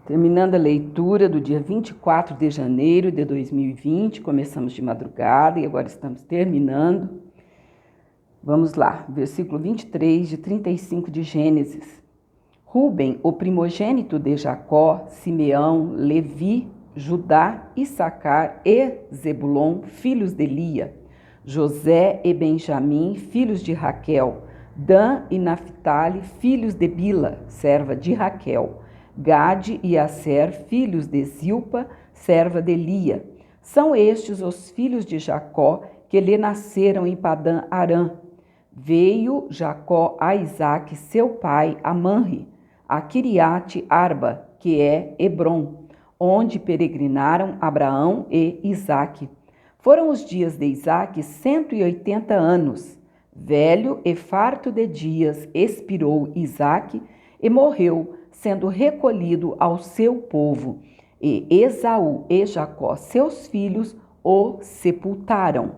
Terminando a leitura do dia 24 de janeiro de 2020, começamos de madrugada e agora estamos terminando. Vamos lá, versículo 23 de 35 de Gênesis. Rúben, o primogênito de Jacó, Simeão, Levi, Judá, Issacar e Zebulon, filhos de Lia, José e Benjamim, filhos de Raquel, Dan e Naphtali, filhos de Bila, serva de Raquel, Gade e Asser, filhos de Zilpa, serva de Lia. São estes os filhos de Jacó que lhe nasceram em Padã Arã. Veio Jacó a Isaque, seu pai, a Manre, a Quiriate Arba, que é Hebrom, onde peregrinaram Abraão e Isaque. Foram os dias de Isaque 180 anos. Velho e farto de dias, expirou Isaque e morreu, sendo recolhido ao seu povo. E Esaú e Jacó, seus filhos, o sepultaram.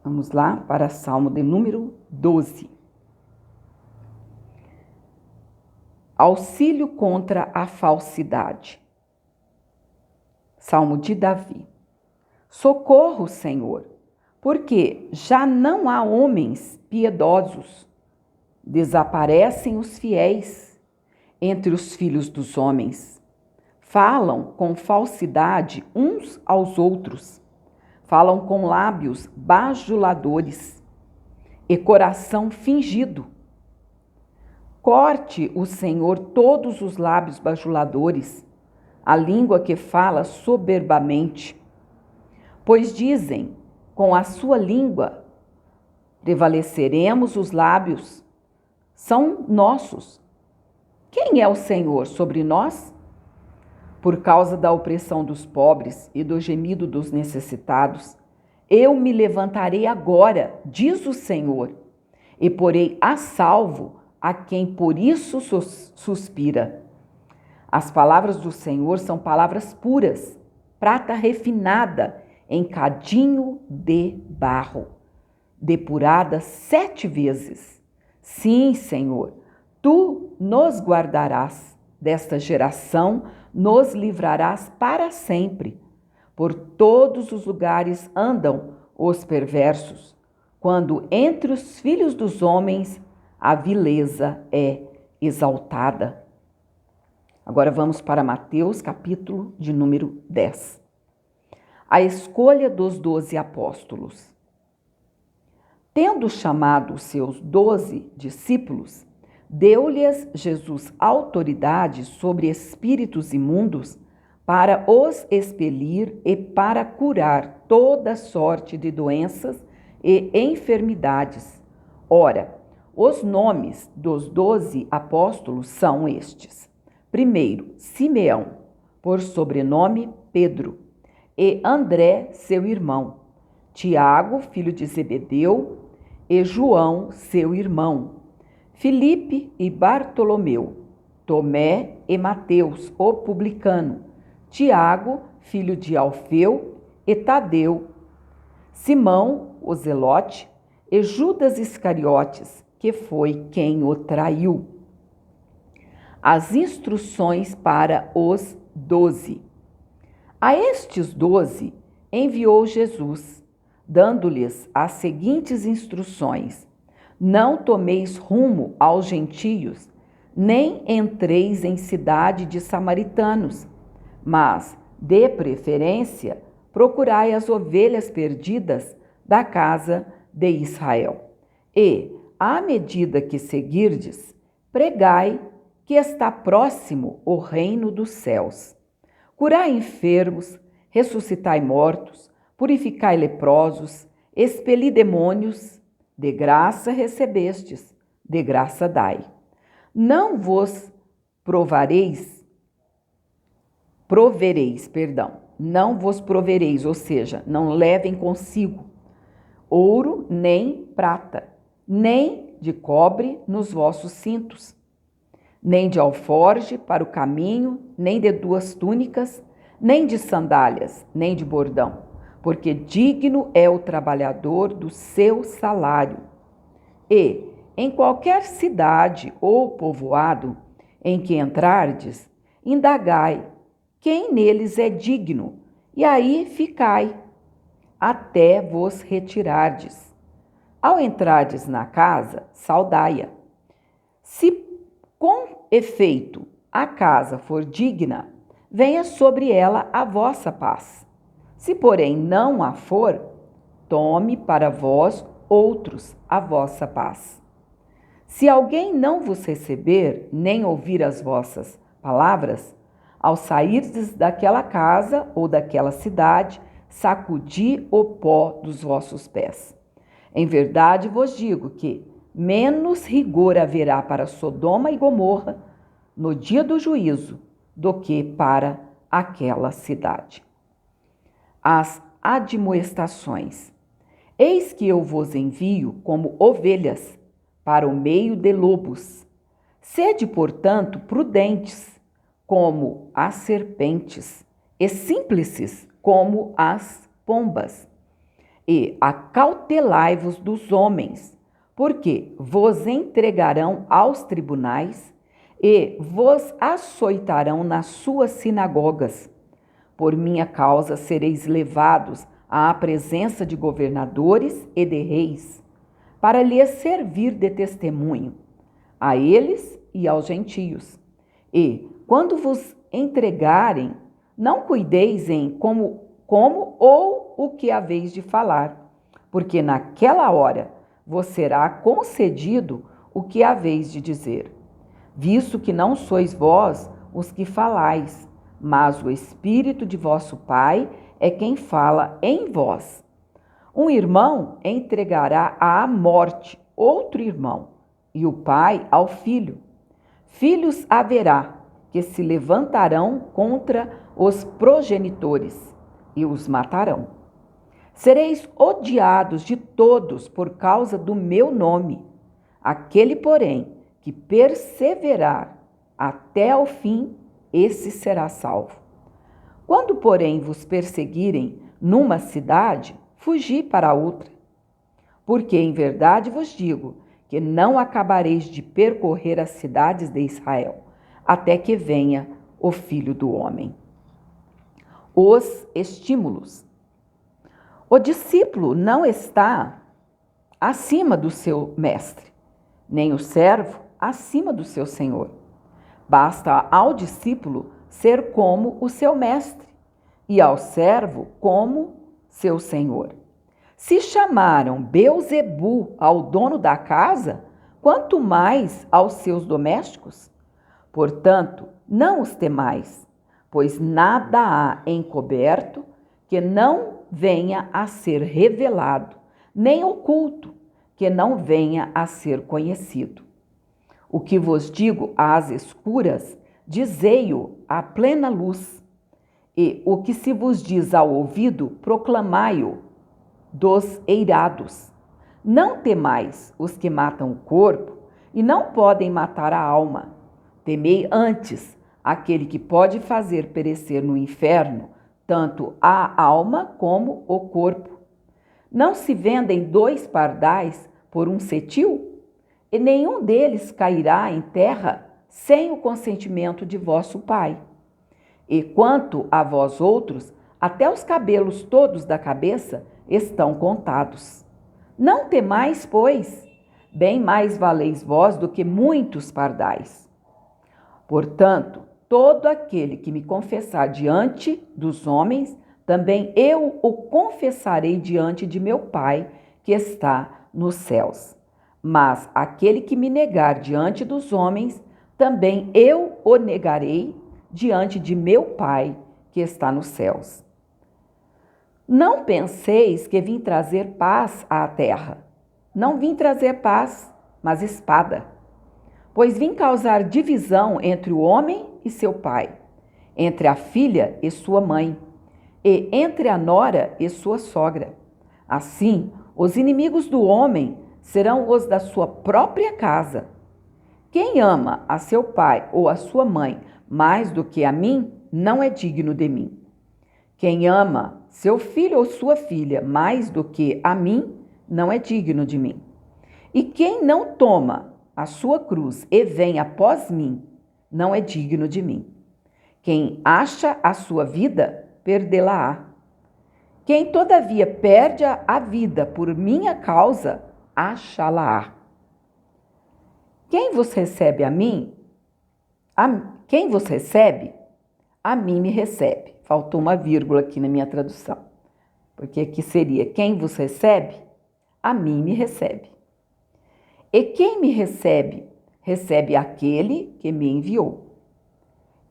Vamos lá para Salmo de número 12. Auxílio contra a falsidade. Salmo de Davi. Socorro, Senhor, porque já não há homens piedosos. Desaparecem os fiéis entre os filhos dos homens. Falam com falsidade uns aos outros. Falam com lábios bajuladores e coração fingido. Corte o Senhor todos os lábios bajuladores, a língua que fala soberbamente. Pois dizem, com a sua língua prevaleceremos, os lábios são nossos. Quem é o Senhor sobre nós? Por causa da opressão dos pobres e do gemido dos necessitados, eu me levantarei agora, diz o Senhor, e porei a salvo a quem por isso suspira. As palavras do Senhor são palavras puras, prata refinada em cadinho de barro, depurada 7 vezes. Sim, Senhor, tu nos guardarás desta geração, nos livrarás para sempre. Por todos os lugares andam os perversos, quando entre os filhos dos homens a vileza é exaltada. Agora vamos para Mateus, capítulo de número 10. A escolha dos 12 apóstolos. Tendo chamado os seus 12 discípulos, deu-lhes Jesus autoridade sobre espíritos imundos para os expelir e para curar toda sorte de doenças e enfermidades. Ora, os nomes dos 12 apóstolos são estes. Primeiro, Simeão, por sobrenome Pedro, e André, seu irmão, Tiago, filho de Zebedeu, e João, seu irmão, Filipe e Bartolomeu, Tomé e Mateus, o publicano, Tiago, filho de Alfeu, e Tadeu, Simão, o zelote, e Judas Iscariotes, que foi quem o traiu. As instruções para os 12. A estes 12 enviou Jesus, dando-lhes as seguintes instruções: não tomeis rumo aos gentios, nem entreis em cidade de samaritanos, mas, de preferência, procurai as ovelhas perdidas da casa de Israel. E, à medida que seguirdes, pregai que está próximo o reino dos céus. Curai enfermos, ressuscitai mortos, purificai leprosos, expeli demônios. De graça recebestes, de graça dai. Não vos não vos provereis, ou seja, não levem consigo ouro nem prata, nem de cobre nos vossos cintos, nem de alforje para o caminho, nem de 2 túnicas, nem de sandálias, nem de bordão, porque digno é o trabalhador do seu salário. E, em qualquer cidade ou povoado em que entrardes, indagai quem neles é digno, e aí ficai, até vos retirardes. Ao entrardes na casa, saudai-a. Se com efeito a casa for digna, venha sobre ela a vossa paz. Se, porém, não a for, tome para vós outros a vossa paz. Se alguém não vos receber, nem ouvir as vossas palavras, ao sairdes daquela casa ou daquela cidade, sacudi o pó dos vossos pés. Em verdade vos digo que menos rigor haverá para Sodoma e Gomorra no dia do juízo do que para aquela cidade. As admoestações. Eis que eu vos envio como ovelhas para o meio de lobos. Sede, portanto, prudentes como as serpentes e simples como as pombas. E acautelai-vos dos homens, porque vos entregarão aos tribunais e vos açoitarão nas suas sinagogas. Por minha causa sereis levados à presença de governadores e de reis, para lhes servir de testemunho, a eles e aos gentios. E, quando vos entregarem, não cuideis em como ou o que haveis de falar, porque naquela hora vos será concedido o que haveis de dizer, visto que não sois vós os que falais, mas o Espírito de vosso Pai é quem fala em vós. Um irmão entregará à morte outro irmão, e o pai ao filho. Filhos haverá que se levantarão contra os progenitores e os matarão. Sereis odiados de todos por causa do meu nome. Aquele, porém, que perseverar até ao fim, esse será salvo. Quando, porém, vos perseguirem numa cidade, fugi para outra. Porque, em verdade vos digo, que não acabareis de percorrer as cidades de Israel, até que venha o Filho do Homem. Os estímulos. O discípulo não está acima do seu mestre, nem o servo acima do seu senhor. Basta ao discípulo ser como o seu mestre, e ao servo como seu senhor. Se chamaram Beelzebu ao dono da casa, quanto mais aos seus domésticos? Portanto, não os temais, pois nada há encoberto que não venha a ser revelado, nem oculto que não venha a ser conhecido. O que vos digo às escuras, dizei-o à plena luz, e o que se vos diz ao ouvido, proclamai-o dos eirados. Não temais os que matam o corpo e não podem matar a alma. Temei antes aquele que pode fazer perecer no inferno tanto a alma como o corpo. Não se vendem 2 pardais por um cetil? E nenhum deles cairá em terra sem o consentimento de vosso Pai. E quanto a vós outros, até os cabelos todos da cabeça estão contados. Não temais, pois, bem mais valeis vós do que muitos pardais. Portanto, todo aquele que me confessar diante dos homens, também eu o confessarei diante de meu Pai que está nos céus. Mas aquele que me negar diante dos homens, também eu o negarei diante de meu Pai que está nos céus. Não penseis que vim trazer paz à terra. Não vim trazer paz, mas espada. Pois vim causar divisão entre o homem e seu pai, entre a filha e sua mãe, e entre a nora e sua sogra. Assim, os inimigos do homem serão os da sua própria casa. Quem ama a seu pai ou a sua mãe mais do que a mim, não é digno de mim. Quem ama seu filho ou sua filha mais do que a mim, não é digno de mim. E quem não toma a sua cruz e vem após mim, não é digno de mim. Quem acha a sua vida, perdê-la-á. Quem, todavia, perde a vida por minha causa, achá-la-á. Quem vos recebe, a mim me recebe. Faltou uma vírgula aqui na minha tradução. Porque aqui seria: quem vos recebe, a mim me recebe. E quem me recebe, recebe aquele que me enviou.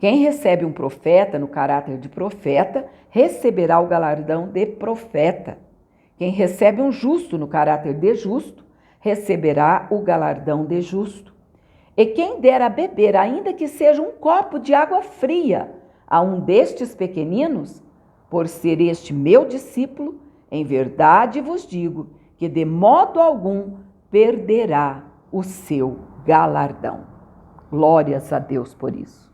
Quem recebe um profeta no caráter de profeta, receberá o galardão de profeta. Quem recebe um justo no caráter de justo, receberá o galardão de justo. E quem der a beber, ainda que seja um copo de água fria, a um destes pequeninos, por ser este meu discípulo, em verdade vos digo que de modo algum perderá o seu galardão. Glórias a Deus por isso.